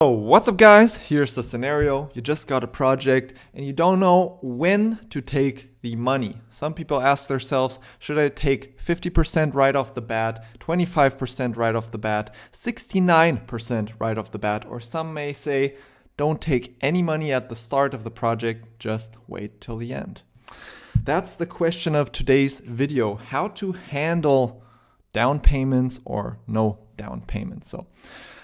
So what's up guys? Here's the scenario. You just got a project and you don't know when to take the money. Some people ask themselves, should I take 50% right off the bat, 25% right off the bat, 69% right off the bat, or some may say, don't take any money at the start of the project, just wait till the end. That's the question of today's video, how to handle down payments or no down payments. So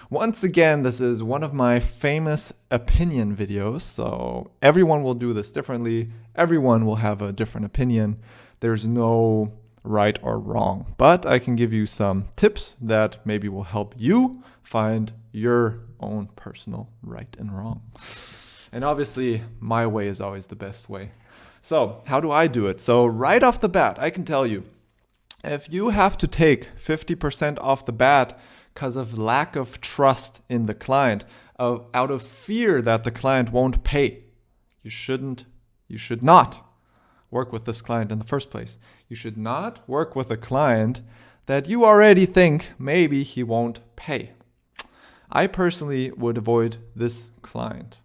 once again, this is one of my famous opinion videos, so everyone will do this differently. Everyone will have a different opinion. There's no right or wrong, but I can give you some tips that maybe will help you find your own personal right and wrong. And obviously, my way is always the best way. So how do I do it? So right off the bat, I can tell you, if you have to take 50% off the bat, because of lack of trust in the client, out of fear that the client won't pay, you should not work with this client in the first place. You should not work with a client that you already think maybe he won't pay. I personally would avoid this client.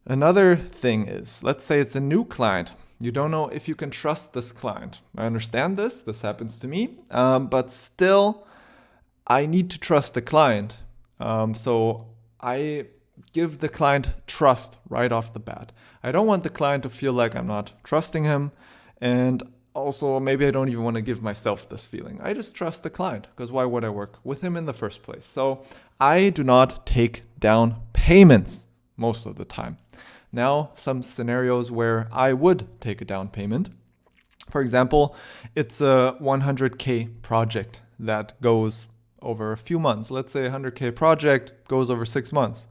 Another thing is, let's say it's a new client. You don't know if you can trust this client. I understand this happens to me, but still, I need to trust the client. So I give the client trust right off the bat. I don't want the client to feel like I'm not trusting him. And also maybe I don't even want to give myself this feeling. I just trust the client because why would I work with him in the first place? So I do not take down payments most of the time. Now, some scenarios where I would take a down payment. For example, it's a 100K project that goes over a few months. Let's say a 100K project goes over 6 months.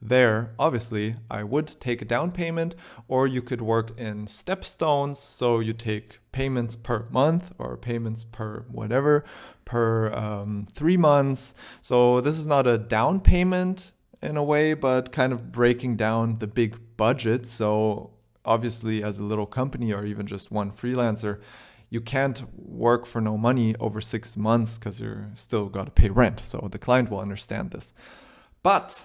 There, obviously, I would take a down payment, or you could work in stepstones. So you take payments per month or payments per whatever, per 3 months. So this is not a down payment in a way, but kind of breaking down the big budget. So obviously, as a little company or even just one freelancer, you can't work for no money over 6 months because you're still got to pay rent. So the client will understand this. But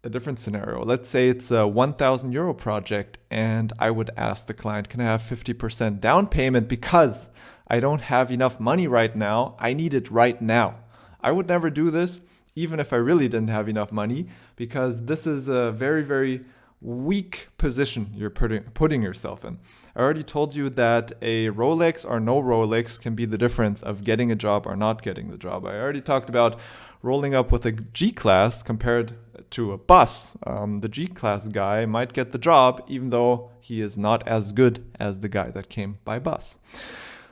a different scenario, let's say it's a 1,000 euro project and I would ask the client, can I have 50% down payment because I don't have enough money right now. I need it right now. I would never do this, even if I really didn't have enough money, because this is a very, very weak position you're putting yourself in. I already told you that a Rolex or no Rolex can be the difference of getting a job or not getting the job. I already talked about rolling up with a G-Class compared to a bus. The G-Class guy might get the job even though he is not as good as the guy that came by bus.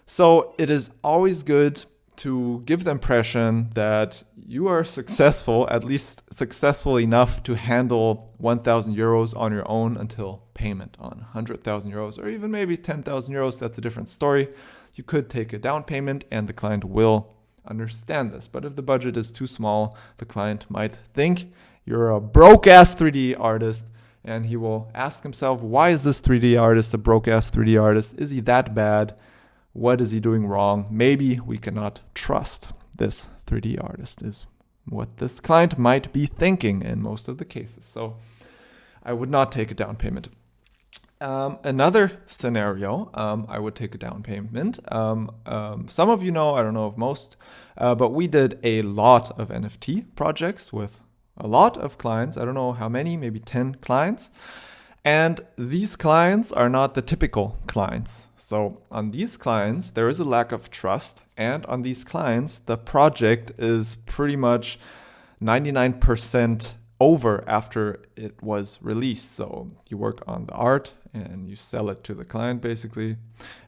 So it is always good to give the impression that you are successful, at least successful enough to handle 1,000 euros on your own until payment. On 100,000 euros or even maybe 10,000 euros, that's a different story. You could take a down payment and the client will understand this. But if the budget is too small, the client might think you're a broke-ass 3D artist and he will ask himself, why is this 3D artist a broke-ass 3D artist? Is he that bad? What is he doing wrong? Maybe we cannot trust this 3D artist is what this client might be thinking in most of the cases. So I would not take a down payment. Another scenario, I would take a down payment. Some of you know, I don't know if most, but we did a lot of NFT projects with a lot of clients. I don't know how many, maybe 10 clients. And these clients are not the typical clients. So on these clients, there is a lack of trust. And on these clients, the project is pretty much 99% over after it was released. So you work on the art and you sell it to the client basically.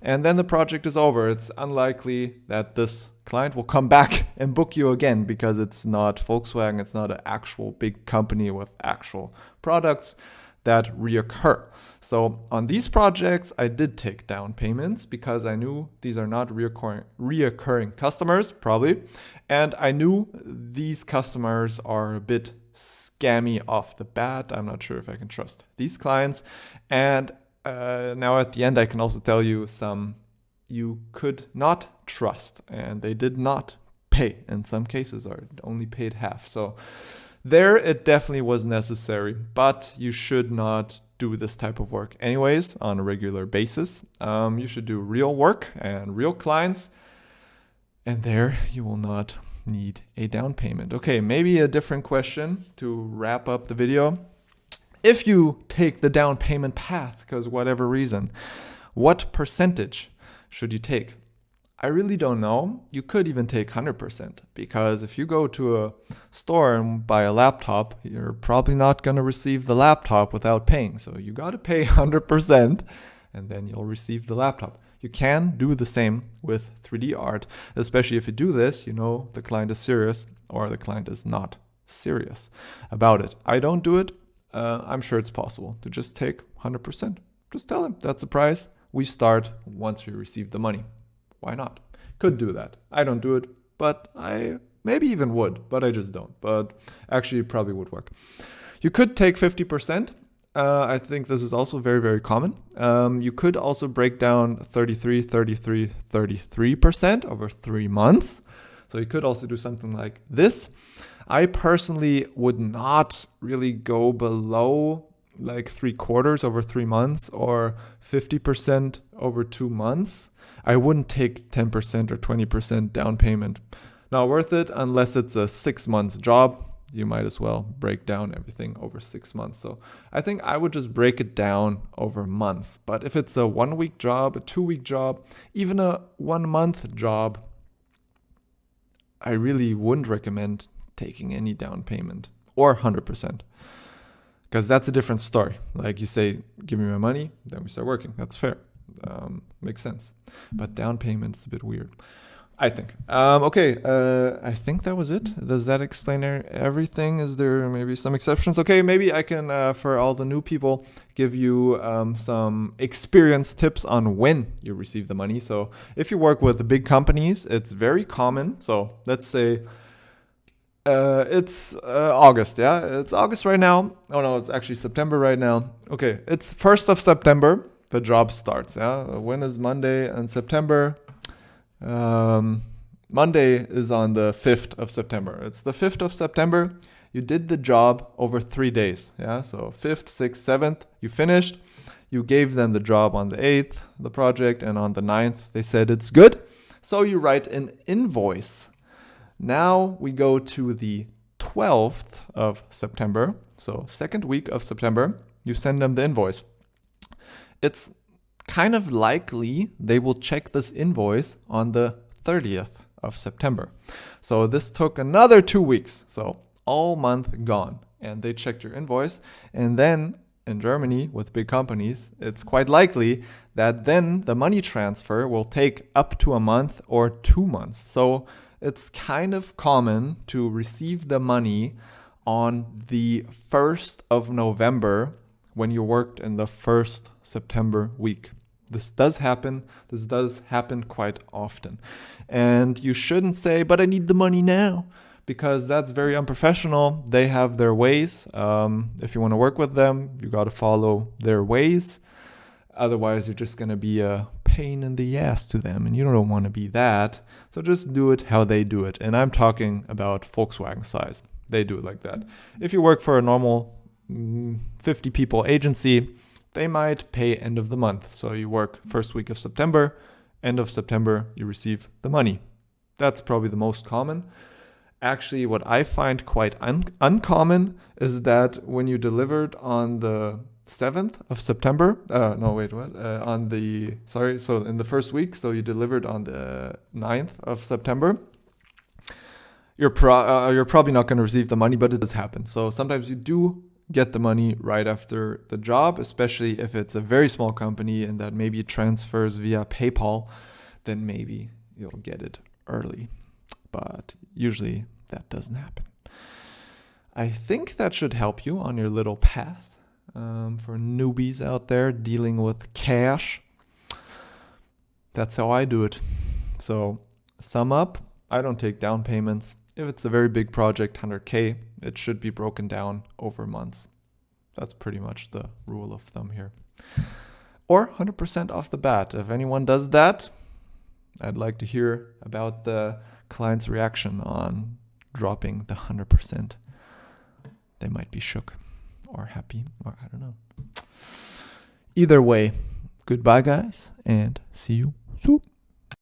And then the project is over. It's unlikely that this client will come back and book you again because it's not Volkswagen. It's not an actual big company with actual products that reoccur. So on these projects, I did take down payments because I knew these are not reoccurring customers, probably. And I knew these customers are a bit scammy off the bat. I'm not sure if I can trust these clients. And now at the end, I can also tell you some you could not trust, and they did not pay in some cases, or only paid half. So There, it definitely was necessary, but you should not do this type of work anyways on a regular basis. You should do real work and real clients, and there you will not need a down payment. Okay, maybe a different question to wrap up the video. If you take the down payment path, because whatever reason, what percentage should you take? I really don't know. You could even take 100%, because if you go to a store and buy a laptop, you're probably not going to receive the laptop without paying. So you got to pay 100% and then you'll receive the laptop. You can do the same with 3D art, especially if you do this, you know the client is serious or the client is not serious about it. I don't do it. I'm sure it's possible to just take 100%. Just tell him that's the price. We start once we receive the money. Why not? Could do that. I don't do it, but I maybe even would, but I just don't. But actually, it probably would work. You could take 50%. I think this is also very, very common. You could also break down 33% over 3 months. So you could also do something like this. I personally would not really go below like 3/4 over 3 months or 50% over 2 months. I wouldn't take 10% or 20% down payment. Not worth it unless it's a 6 months job. You might as well break down everything over 6 months. So I think I would just break it down over months. But if it's a 1 week job, a 2 week job, even a 1 month job, I really wouldn't recommend taking any down payment or 100%. Because that's a different story. Like you say, give me my money, then we start working. That's fair. Makes sense. But down payment's a bit weird, I think. Okay, I think that was it. Does that explain everything? Is there maybe some exceptions? Okay, maybe I can, for all the new people, give you some experience tips on when you receive the money. So if you work with the big companies, it's very common. So let's say it's August, yeah? It's August right now. Oh no, it's actually September right now. Okay, it's 1st of September. The job starts, yeah? When is Monday in September? Monday is on the 5th of September. It's the 5th of September. You did the job over 3 days, yeah? So 5th, 6th, 7th, you finished. You gave them the job on the 8th, the project, and on the 9th, they said it's good. So you write an invoice. Now we go to the 12th of September, so 2nd week of September, you send them the invoice. It's kind of likely they will check this invoice on the 30th of September. So this took another 2 weeks, so all month gone. And they checked your invoice. And then in Germany, with big companies, it's quite likely that then the money transfer will take up to a month or 2 months. So it's kind of common to receive the money on the 1st of November when you worked in the 1st September week. This does happen. This does happen quite often. And you shouldn't say, but I need the money now, because that's very unprofessional. They have their ways. If you want to work with them, you got to follow their ways. Otherwise, you're just going to be a pain in the ass to them, and you don't want to be that. So just do it how they do it. And I'm talking about Volkswagen size. They do it like that. If you work for a normal 50 people agency, they might pay end of the month. So you work 1st week of September, end of September, you receive the money. That's probably the most common. Actually, what I find quite uncommon is that when you delivered on the 7th of September, so in the 1st week, so you delivered on the 9th of September, you're probably not going to receive the money, but it does happen. So sometimes you do get the money right after the job, especially if it's a very small company and that maybe it transfers via PayPal, then maybe you'll get it early. But usually that doesn't happen. I think that should help you on your little path for newbies out there dealing with cash. That's how I do it. So sum up, I don't take down payments. If it's a very big project, 100K, it should be broken down over months. That's pretty much the rule of thumb here. Or 100% off the bat. If anyone does that, I'd like to hear about the client's reaction on dropping the 100% they might be shook or happy, or I don't know. Either way, goodbye, guys, and see you soon.